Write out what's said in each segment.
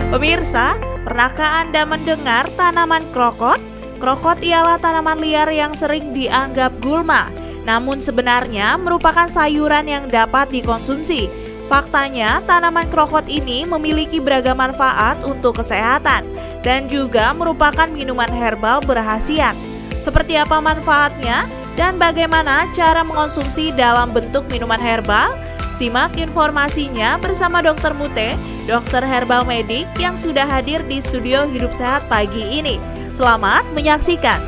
Pemirsa, pernahkah Anda mendengar tanaman krokot? Krokot ialah tanaman liar yang sering dianggap gulma, namun sebenarnya merupakan sayuran yang dapat dikonsumsi. Faktanya, tanaman krokot ini memiliki beragam manfaat untuk kesehatan dan juga merupakan minuman herbal berkhasiat. Seperti apa manfaatnya dan bagaimana cara mengonsumsi dalam bentuk minuman herbal? Simak informasinya bersama Dr. Mute, dokter herbal medik yang sudah hadir di studio Hidup Sehat pagi ini. Selamat menyaksikan.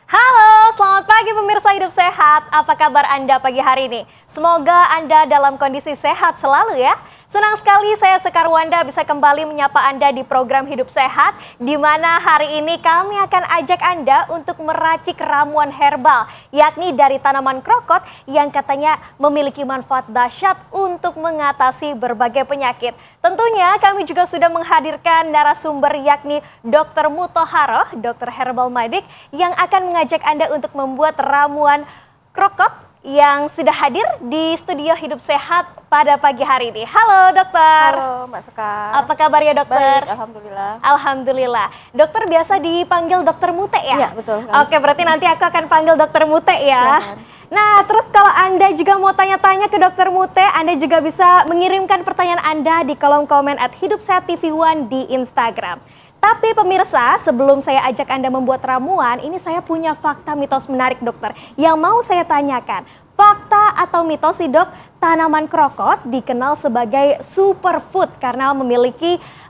Halo, selamat pagi pemirsa Hidup Sehat. Apa kabar Anda pagi hari ini? Semoga Anda dalam kondisi sehat selalu ya. Senang sekali saya Sekar Wanda bisa kembali menyapa Anda di program Hidup Sehat, di mana hari ini kami akan ajak Anda untuk meracik ramuan herbal, yakni dari tanaman krokot yang katanya memiliki manfaat dahsyat untuk mengatasi berbagai penyakit. Tentunya kami juga sudah menghadirkan narasumber yakni Dr. Muthaharoh, dokter herbal medik yang akan mengajak Anda untuk membuat ramuan krokot yang sudah hadir di studio Hidup Sehat pada pagi hari ini. Halo dokter. Halo Mbak Sekar. Apa kabar ya dokter? Baik, alhamdulillah. Alhamdulillah. Dokter biasa dipanggil dokter Mute ya? Iya, betul. Oke, berarti nanti aku akan panggil dokter Mute ya. Silahkan. Nah, terus kalau Anda juga mau tanya-tanya ke dokter Mute, Anda juga bisa mengirimkan pertanyaan Anda di kolom komen @hidupsehat.tv1 di Instagram. Tapi pemirsa, sebelum saya ajak Anda membuat ramuan, ini saya punya fakta mitos menarik dokter yang mau saya tanyakan. Fakta atau mitos sih dok, tanaman krokot dikenal sebagai superfood karena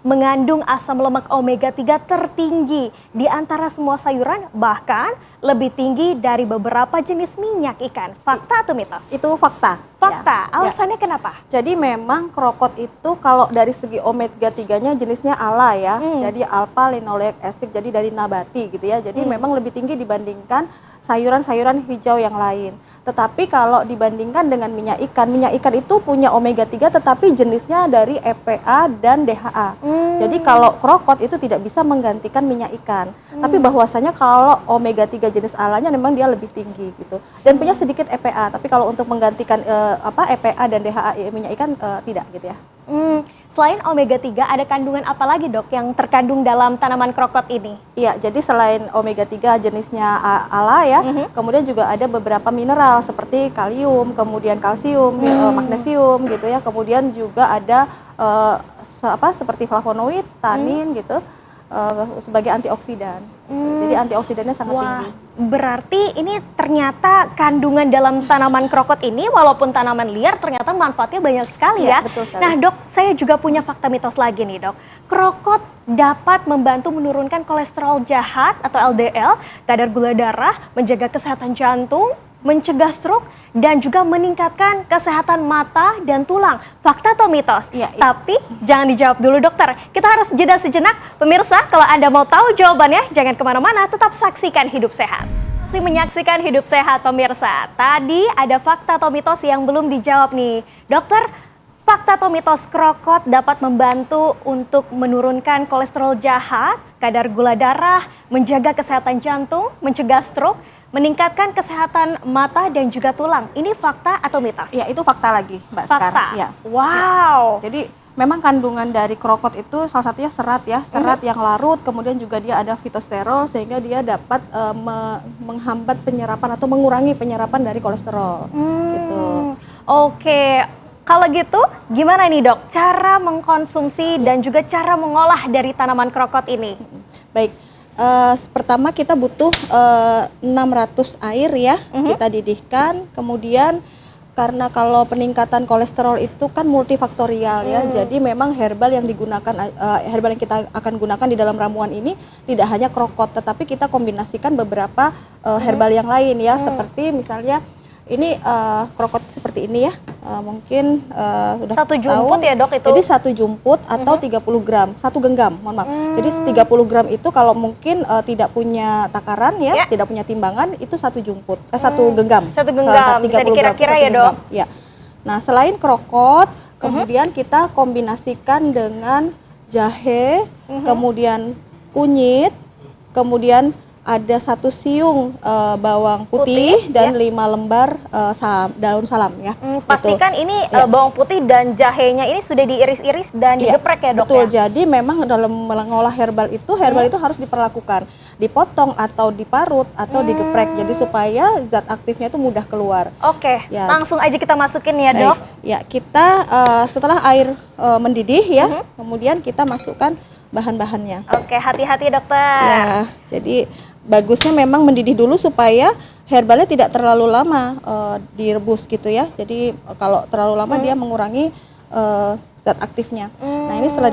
mengandung asam lemak omega 3 tertinggi di antara semua sayuran, bahkan lebih tinggi dari beberapa jenis minyak ikan. Fakta atau mitos? Itu fakta. Fakta, Ya. alasannya kenapa? Jadi memang krokot itu kalau dari segi omega 3-nya jenisnya ALA ya. Jadi alpha linoleic acid, jadi dari nabati gitu ya. Jadi memang lebih tinggi dibandingkan sayuran-sayuran hijau yang lain. Tetapi kalau dibandingkan dengan minyak ikan itu punya omega 3 tetapi jenisnya dari EPA dan DHA. Jadi kalau krokot itu tidak bisa menggantikan minyak ikan. Tapi bahwasanya kalau omega 3 jenis alanya memang dia lebih tinggi gitu. Dan punya sedikit EPA, tapi kalau untuk menggantikan EPA dan DHA minyak ikan tidak gitu ya. Selain omega 3 ada kandungan apa lagi dok yang terkandung dalam tanaman krokot ini? Iya, jadi selain omega 3 jenisnya ALA ya, kemudian juga ada beberapa mineral seperti kalium, kemudian kalsium, magnesium gitu ya. Kemudian juga ada seperti flavonoid, tanin gitu sebagai antioksidan. Jadi antioksidannya sangat tinggi. Berarti ini ternyata kandungan dalam tanaman krokot ini walaupun tanaman liar ternyata manfaatnya banyak sekali ya. Betul sekali. Nah dok, saya juga punya fakta mitos lagi nih dok. Krokot dapat membantu menurunkan kolesterol jahat atau LDL, kadar gula darah, menjaga kesehatan jantung, mencegah stroke, dan juga meningkatkan kesehatan mata dan tulang. Fakta atau mitos? Iya. Tapi jangan dijawab dulu dokter. Kita harus jeda sejenak. Pemirsa, kalau Anda mau tahu jawabannya, jangan kemana-mana, tetap saksikan Hidup Sehat. Masih menyaksikan Hidup Sehat pemirsa. Tadi ada fakta atau mitos yang belum dijawab nih. Dokter, fakta atau mitos krokot dapat membantu untuk menurunkan kolesterol jahat, kadar gula darah, menjaga kesehatan jantung, mencegah stroke, meningkatkan kesehatan mata dan juga tulang. Ini fakta atau mitos? Iya, itu fakta lagi Mbak Sekar. Fakta? Ya. Wow. Jadi memang kandungan dari krokot itu salah satunya serat ya, serat yang larut, kemudian juga dia ada fitosterol sehingga dia dapat menghambat penyerapan atau mengurangi penyerapan dari kolesterol. Gitu. Oke. Kalau gitu, gimana nih dok cara mengkonsumsi dan juga cara mengolah dari tanaman krokot ini? Baik. Pertama kita butuh 600 air ya, kita didihkan, kemudian karena kalau peningkatan kolesterol itu kan multifaktorial ya, jadi memang herbal yang digunakan, herbal yang kita akan gunakan di dalam ramuan ini tidak hanya krokot, tetapi kita kombinasikan beberapa herbal yang lain ya, seperti misalnya ini krokot seperti ini ya, mungkin udah Satu jumput tahu. ya dok itu? Jadi 1 jumput atau 30 gram, 1 genggam, mohon maaf. Jadi 30 gram itu kalau mungkin tidak punya takaran ya, tidak punya timbangan, itu 1 jumput, 1 genggam. 1 genggam, bisa dikira-kira ya dok? Ya. Nah selain krokot, kemudian kita kombinasikan dengan jahe, kemudian kunyit, kemudian ada 1 siung bawang putih, dan ya. 5 lembar daun salam ya. Pastikan ini Ya. bawang putih dan jahenya ini sudah diiris-iris dan Iya, digeprek ya dok betul. ya? Jadi memang dalam mengolah herbal itu harus diperlakukan dipotong atau diparut atau digeprek. Jadi supaya zat aktifnya itu mudah keluar. Oke, Ya. langsung aja kita masukin ya dok. Baik. Ya, kita setelah air mendidih ya, kemudian kita masukkan bahan-bahannya. Oke, hati-hati dokter. Ya, jadi bagusnya memang mendidih dulu supaya herbalnya tidak terlalu lama direbus gitu ya. Jadi kalau terlalu lama dia mengurangi zat aktifnya. Nah, ini setelah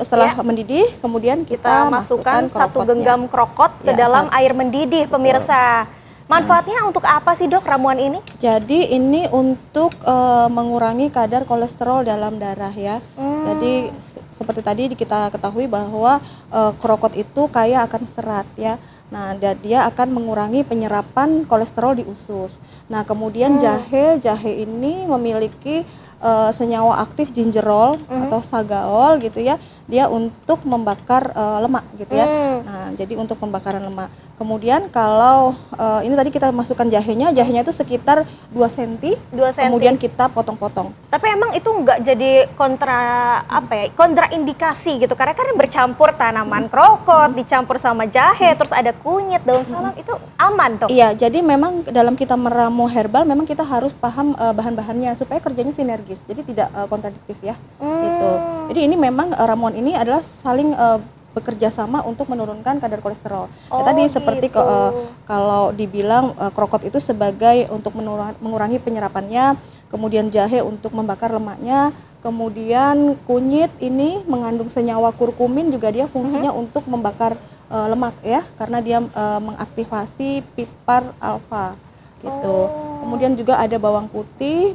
setelah mendidih, kemudian Kita masukkan 1 genggam krokot ke Ya, dalam air mendidih, pemirsa. Manfaatnya untuk apa sih dok ramuan ini? Jadi ini untuk mengurangi kadar kolesterol dalam darah ya. Jadi seperti tadi kita ketahui bahwa krokot itu kaya akan serat ya. Nah, dia akan mengurangi penyerapan kolesterol di usus. Nah, kemudian jahe ini memiliki senyawa aktif gingerol atau sagaol gitu ya. Dia untuk membakar lemak gitu ya. Nah, jadi untuk pembakaran lemak. Kemudian kalau ini tadi kita masukkan jahenya itu sekitar 2 cm. 2 cm. Kemudian kita potong-potong. Tapi emang itu nggak jadi kontraindikasi gitu, karena kan bercampur tanaman krokot, dicampur sama jahe, terus ada kunyit, daun salam, itu aman dok? Iya, jadi memang dalam kita meramu herbal memang kita harus paham bahan-bahannya supaya kerjanya sinergis, jadi tidak kontradiktif ya. Gitu. Jadi ini memang ramuan ini adalah saling bekerja sama untuk menurunkan kadar kolesterol. Tadi seperti kalau dibilang krokot itu sebagai untuk mengurangi penyerapannya, kemudian jahe untuk membakar lemaknya, kemudian kunyit ini mengandung senyawa kurkumin juga dia fungsinya untuk membakar lemak ya, karena dia mengaktifasi pipar alfa gitu. Kemudian juga ada bawang putih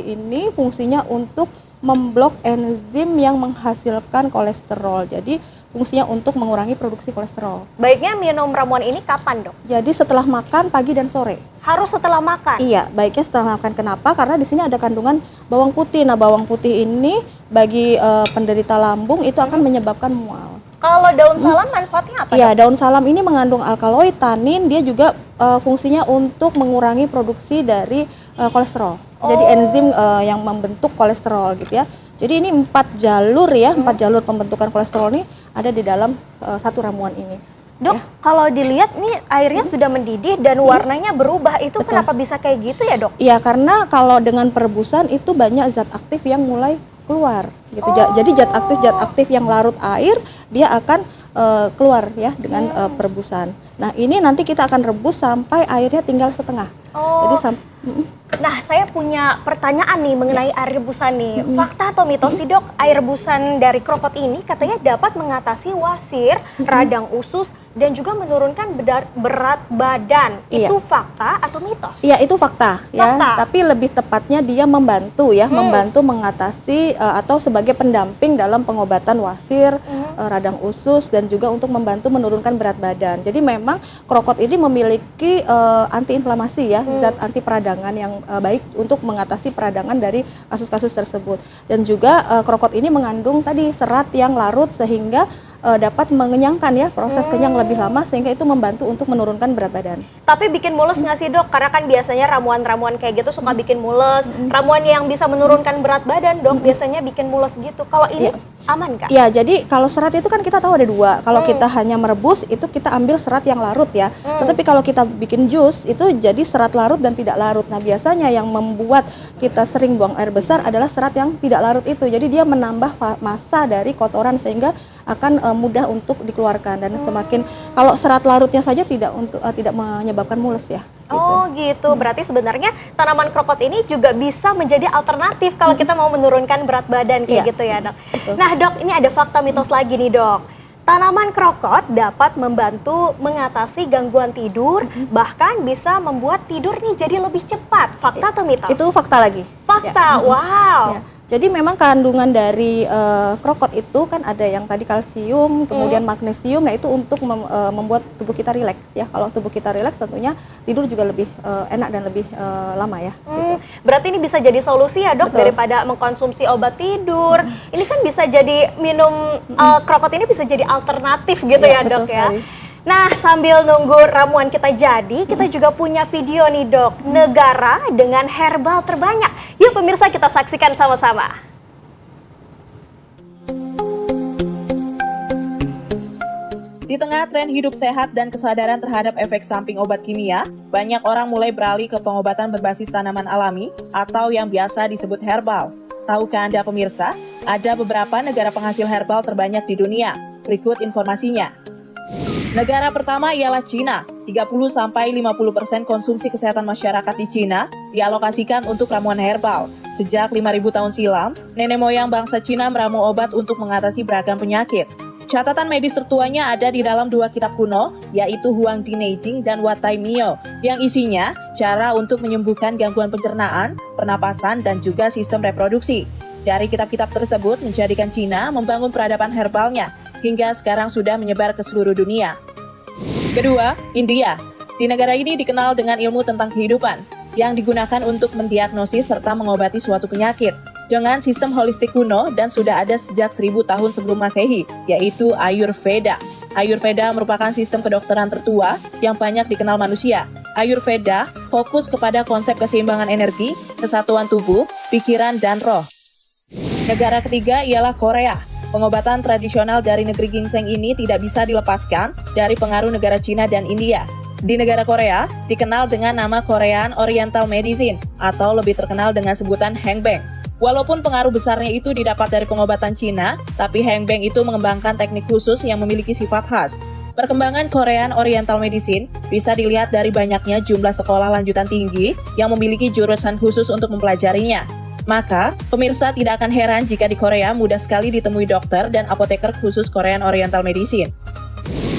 ini fungsinya untuk memblok enzim yang menghasilkan kolesterol. Jadi fungsinya untuk mengurangi produksi kolesterol. Baiknya minum ramuan ini kapan dok? Jadi setelah makan pagi dan sore. Harus setelah makan? Iya, baiknya setelah makan. Kenapa? Karena di sini ada kandungan bawang putih. Nah, bawang putih ini bagi penderita lambung itu akan menyebabkan mual. Kalau daun salam manfaatnya apa? Iya, daun salam ini mengandung alkaloid, tanin, dia juga fungsinya untuk mengurangi produksi dari kolesterol. Jadi enzim yang membentuk kolesterol gitu ya. Jadi ini 4 jalur ya, 4 jalur pembentukan kolesterol ini ada di dalam satu ramuan ini. Dok, kalau dilihat nih airnya sudah mendidih dan warnanya berubah, itu kenapa bisa kayak gitu ya dok? Iya, karena kalau dengan perebusan itu banyak zat aktif yang mulai keluar gitu. Jadi zat aktif yang larut air dia akan keluar ya dengan perebusan. Nah, ini nanti kita akan rebus sampai airnya tinggal setengah. Jadi Nah, saya punya pertanyaan nih mengenai air rebusan nih. Fakta atau mitos sih dok, air rebusan dari krokot ini katanya dapat mengatasi wasir, radang usus, dan juga menurunkan berat badan. Iya. Itu fakta atau mitos? Iya, itu fakta ya. Fakta. Tapi lebih tepatnya dia membantu ya, membantu mengatasi atau sebagai pendamping dalam pengobatan wasir, radang usus, dan juga untuk membantu menurunkan berat badan. Jadi memang krokot ini memiliki antiinflamasi ya, zat anti peradangan yang baik untuk mengatasi peradangan dari kasus-kasus tersebut. Dan juga krokot ini mengandung tadi serat yang larut sehingga dapat mengenyangkan ya, proses kenyang lebih lama sehingga itu membantu untuk menurunkan berat badan. Tapi bikin mules nggak sih dok? Karena kan biasanya ramuan-ramuan kayak gitu suka bikin mules. Ramuan yang bisa menurunkan berat badan dok biasanya bikin mules gitu. Kalau ini aman kah? Iya, jadi kalau serat itu kan kita tahu ada 2. Kalau kita hanya merebus itu kita ambil serat yang larut ya. Tetapi kalau kita bikin jus itu jadi serat larut dan tidak larut. Nah, biasanya yang membuat kita sering buang air besar adalah serat yang tidak larut itu. Jadi dia menambah massa dari kotoran sehingga akan mudah untuk dikeluarkan, dan semakin kalau serat larutnya saja tidak menyebabkan mules ya. Oh gitu, berarti sebenarnya tanaman krokot ini juga bisa menjadi alternatif kalau kita mau menurunkan berat badan kayak gitu ya dok. Betul. Nah dok, ini ada fakta mitos lagi nih dok. Tanaman krokot dapat membantu mengatasi gangguan tidur, bahkan bisa membuat tidur nih jadi lebih cepat. Fakta atau mitos? Itu fakta lagi. Fakta, Ya. wow. Ya. Jadi memang kandungan dari krokot itu kan ada yang tadi kalsium, kemudian magnesium. Nah, itu untuk membuat tubuh kita rileks ya. Kalau tubuh kita rileks tentunya tidur juga lebih enak dan lebih lama ya. Gitu. Berarti ini bisa jadi solusi ya dok. Betul. Daripada mengkonsumsi obat tidur. Ini kan bisa jadi minum krokot ini bisa jadi alternatif gitu ya Iya, dok betul ya. sekali. Nah, sambil nunggu ramuan kita jadi, kita juga punya video nih dok, negara dengan herbal terbanyak. Yuk pemirsa kita saksikan sama-sama. Di tengah tren hidup sehat dan kesadaran terhadap efek samping obat kimia, banyak orang mulai beralih ke pengobatan berbasis tanaman alami atau yang biasa disebut herbal. Tahukah Anda pemirsa, ada beberapa negara penghasil herbal terbanyak di dunia. Berikut informasinya. Negara pertama ialah Cina. 30-50% konsumsi kesehatan masyarakat di Cina dialokasikan untuk ramuan herbal. Sejak 5.000 tahun silam, nenek moyang bangsa Cina meramu obat untuk mengatasi beragam penyakit. Catatan medis tertuanya ada di dalam dua kitab kuno, yaitu Huang Di Neijing dan Wat Tai Miao, yang isinya cara untuk menyembuhkan gangguan pencernaan, pernapasan, dan juga sistem reproduksi. Dari kitab-kitab tersebut menjadikan Cina membangun peradaban herbalnya, hingga sekarang sudah menyebar ke seluruh dunia. Kedua, India. Di negara ini dikenal dengan ilmu tentang kehidupan, yang digunakan untuk mendiagnosis serta mengobati suatu penyakit dengan sistem holistik kuno dan sudah ada sejak 1000 tahun sebelum Masehi, yaitu Ayurveda. Ayurveda merupakan sistem kedokteran tertua yang banyak dikenal manusia. Ayurveda fokus kepada konsep keseimbangan energi, kesatuan tubuh, pikiran, dan roh. Negara ketiga ialah Korea. Pengobatan tradisional dari negeri ginseng ini tidak bisa dilepaskan dari pengaruh negara Cina dan India. Di negara Korea, dikenal dengan nama Korean Oriental Medicine atau lebih terkenal dengan sebutan Hengbang. Walaupun pengaruh besarnya itu didapat dari pengobatan Cina, tapi Hengbang itu mengembangkan teknik khusus yang memiliki sifat khas. Perkembangan Korean Oriental Medicine bisa dilihat dari banyaknya jumlah sekolah lanjutan tinggi yang memiliki jurusan khusus untuk mempelajarinya. Maka, pemirsa tidak akan heran jika di Korea mudah sekali ditemui dokter dan apoteker khusus Korean Oriental Medicine.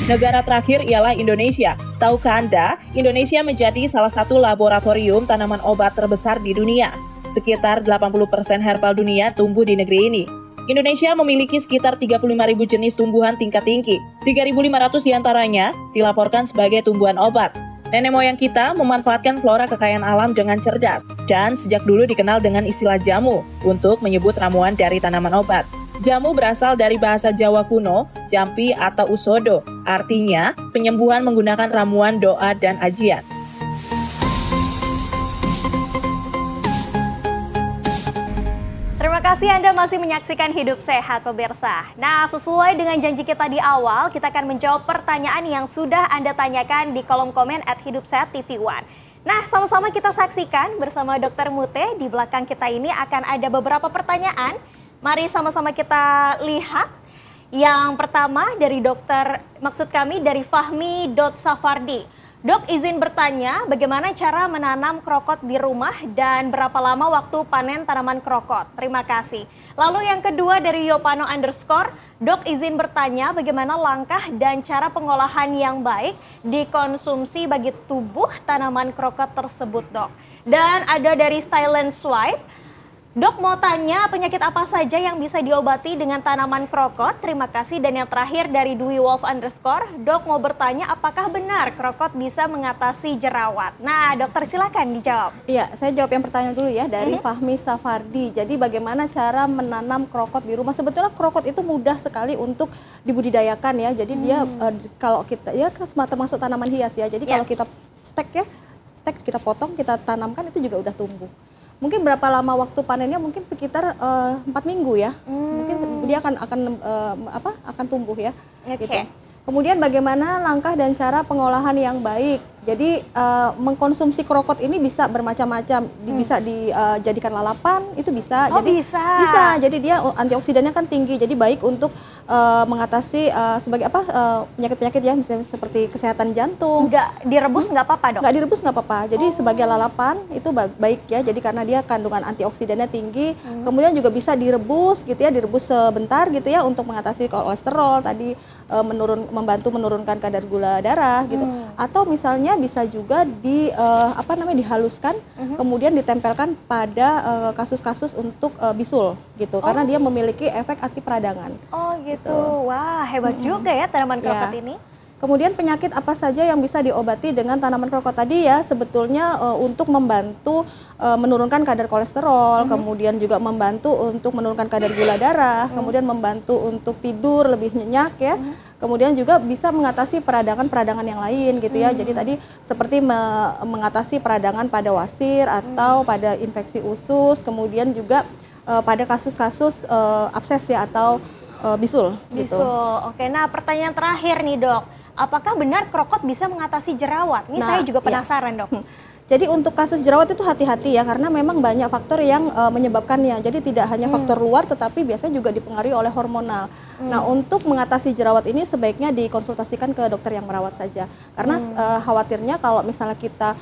Negara terakhir ialah Indonesia. Tahukah Anda, Indonesia menjadi salah satu laboratorium tanaman obat terbesar di dunia. Sekitar 80% herbal dunia tumbuh di negeri ini. Indonesia memiliki sekitar 35.000 jenis tumbuhan tingkat tinggi. 3.500 diantaranya dilaporkan sebagai tumbuhan obat. Nenek moyang kita memanfaatkan flora kekayaan alam dengan cerdas dan sejak dulu dikenal dengan istilah jamu untuk menyebut ramuan dari tanaman obat. Jamu berasal dari bahasa Jawa kuno, jampi atau usodo, artinya penyembuhan menggunakan ramuan doa dan ajian. Terima kasih Anda masih menyaksikan Hidup Sehat pemirsa. Nah, sesuai dengan janji kita di awal, kita akan menjawab pertanyaan yang sudah Anda tanyakan di kolom komen @hidupsehat_tv1. Nah, sama-sama kita saksikan bersama Dr. Mute. Di belakang kita ini akan ada beberapa pertanyaan. Mari sama-sama kita lihat. Yang pertama dari dari Fahmi.Safardi. Dok, izin bertanya, bagaimana cara menanam krokot di rumah dan berapa lama waktu panen tanaman krokot? Terima kasih. Lalu yang kedua dari Yopano_, Dok, izin bertanya, bagaimana langkah dan cara pengolahan yang baik dikonsumsi bagi tubuh tanaman krokot tersebut, Dok? Dan ada dari Silent Swipe, Dok mau tanya penyakit apa saja yang bisa diobati dengan tanaman krokot? Terima kasih. Dan yang terakhir dari Dwi Wolf_, Dok mau bertanya apakah benar krokot bisa mengatasi jerawat? Nah dokter silakan dijawab. Iya, saya jawab yang pertanyaan dulu ya dari Fahmi Safardi. Jadi bagaimana cara menanam krokot di rumah? Sebetulnya krokot itu mudah sekali untuk dibudidayakan ya. Jadi dia kalau kita ya termasuk tanaman hias ya. Jadi kalau kita stek kita potong, kita tanamkan itu juga udah tumbuh. Mungkin berapa lama waktu panennya? Mungkin sekitar 4 minggu ya. Mungkin dia akan tumbuh ya. Gitu. Kemudian bagaimana langkah dan cara pengolahan yang baik? Jadi mengkonsumsi krokot ini bisa bermacam-macam, bisa dijadikan lalapan, itu bisa. Oh, jadi bisa. Jadi dia antioksidannya kan tinggi, jadi baik untuk mengatasi sebagai penyakit-penyakit ya, misalnya seperti kesehatan jantung. Nggak direbus nggak apa-apa, Dok? Nggak direbus nggak apa-apa. Jadi sebagai lalapan itu baik ya. Jadi karena dia kandungan antioksidannya tinggi. Kemudian juga bisa direbus gitu ya, direbus sebentar gitu ya untuk mengatasi kolesterol tadi, membantu menurunkan kadar gula darah gitu. Atau misalnya bisa juga dihaluskan, kemudian ditempelkan pada kasus-kasus untuk bisul gitu, karena dia memiliki efek anti peradangan. Oh gitu. Wah hebat juga ya tanaman krokot ini. Kemudian penyakit apa saja yang bisa diobati dengan tanaman krokot tadi ya, sebetulnya untuk membantu menurunkan kadar kolesterol, kemudian juga membantu untuk menurunkan kadar gula darah, kemudian membantu untuk tidur lebih nyenyak ya. Kemudian juga bisa mengatasi peradangan-peradangan yang lain gitu ya. Jadi tadi seperti mengatasi peradangan pada wasir atau pada infeksi usus, kemudian juga pada kasus-kasus abses ya atau bisul gitu. Bisul. Oke, nah pertanyaan terakhir nih dok, apakah benar krokot bisa mengatasi jerawat? Ini Nah, saya juga iya. penasaran dok. Jadi untuk kasus jerawat itu hati-hati ya, karena memang banyak faktor yang menyebabkannya. Jadi tidak hanya faktor luar, tetapi biasanya juga dipengaruhi oleh hormonal. Nah untuk mengatasi jerawat ini sebaiknya dikonsultasikan ke dokter yang merawat saja. Karena khawatirnya kalau misalnya kita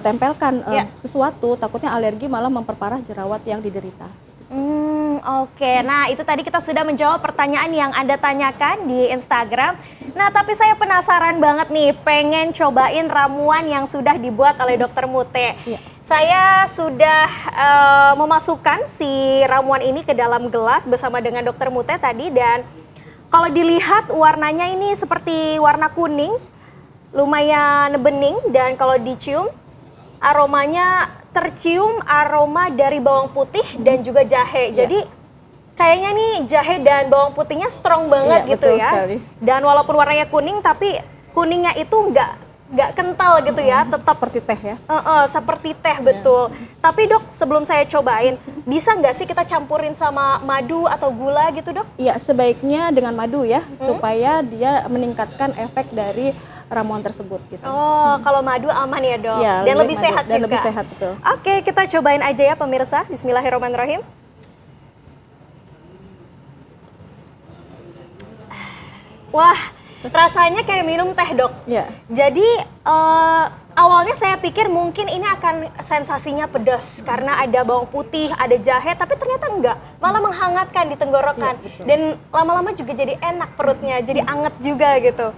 tempelkan sesuatu, takutnya alergi malah memperparah jerawat yang diderita. Oke, nah itu tadi kita sudah menjawab pertanyaan yang Anda tanyakan di Instagram. Nah tapi saya penasaran banget nih, pengen cobain ramuan yang sudah dibuat oleh Dokter Mute. Iya. Saya sudah memasukkan si ramuan ini ke dalam gelas bersama dengan Dokter Mute tadi, dan kalau dilihat warnanya ini seperti warna kuning, lumayan bening, dan kalau dicium aromanya tercium aroma dari bawang putih dan juga jahe. Iya. Jadi kayaknya nih jahe dan bawang putihnya strong banget Iya, gitu betul ya. sekali. Dan walaupun warnanya kuning, tapi kuningnya itu nggak kental gitu ya, tetap Seperti teh ya. seperti teh betul. Tapi dok, sebelum saya cobain, bisa nggak sih kita campurin sama madu atau gula gitu dok? Iya, sebaiknya dengan madu ya, supaya dia meningkatkan efek dari ramuan tersebut gitu. Oh, kalau madu aman ya dok, Iya, dan lebih madu, sehat dan juga. lebih sehat betul. Oke, kita cobain aja ya pemirsa. Bismillahirrahmanirrahim. Wah, rasanya kayak minum teh dok. Iya. Jadi awalnya saya pikir mungkin ini akan sensasinya pedas karena ada bawang putih, ada jahe, tapi ternyata enggak, malah menghangatkan di tenggorokan. Iya, betul. Dan lama-lama juga jadi enak perutnya, jadi anget juga gitu.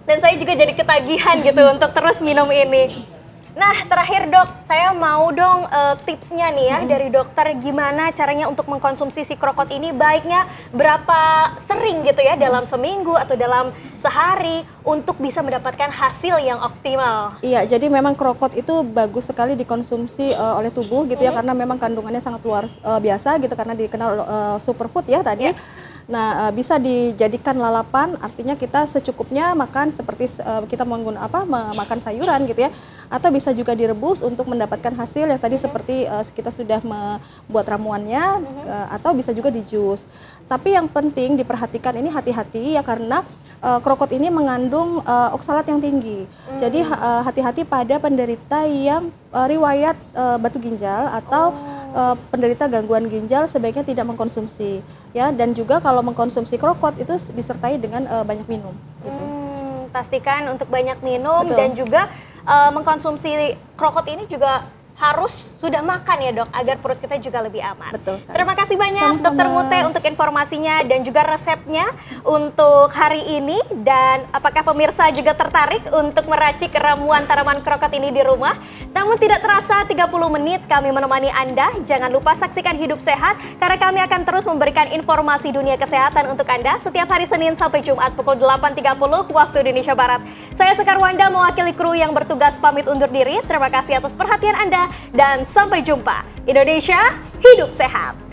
Dan saya juga jadi ketagihan gitu untuk terus minum ini. Nah terakhir dok, saya mau dong tipsnya nih ya dari dokter, gimana caranya untuk mengkonsumsi si krokot ini, baiknya berapa sering gitu ya, dalam seminggu atau dalam sehari untuk bisa mendapatkan hasil yang optimal. Iya, jadi memang krokot itu bagus sekali dikonsumsi oleh tubuh gitu ya, karena memang kandungannya sangat luar biasa gitu, karena dikenal superfood ya tadi. Nah, bisa dijadikan lalapan, artinya kita secukupnya makan seperti kita makan sayuran gitu ya, atau bisa juga direbus untuk mendapatkan hasil yang tadi seperti kita sudah membuat ramuannya, atau bisa juga di jus. Tapi yang penting diperhatikan ini hati-hati ya, karena krokot ini mengandung oksalat yang tinggi. Jadi hati-hati pada penderita yang riwayat batu ginjal atau penderita gangguan ginjal, sebaiknya tidak mengkonsumsi ya. Dan juga kalau mengkonsumsi krokot itu disertai dengan banyak minum gitu. Pastikan untuk banyak minum. Betul. Dan juga mengkonsumsi krokot ini juga harus sudah makan ya dok, agar perut kita juga lebih aman. Betul sekali. Terima kasih banyak Sama-sama. Dokter Mute untuk informasinya dan juga resepnya untuk hari ini. Dan apakah pemirsa juga tertarik untuk meracik ramuan tanaman krokot ini di rumah? Namun tidak terasa 30 menit kami menemani Anda. Jangan lupa saksikan Hidup Sehat, karena kami akan terus memberikan informasi dunia kesehatan untuk Anda setiap hari Senin sampai Jumat pukul 8.30 waktu Indonesia Barat. Saya Sekar Wanda mewakili kru yang bertugas pamit undur diri. Terima kasih atas perhatian Anda dan sampai jumpa. Indonesia, hidup sehat!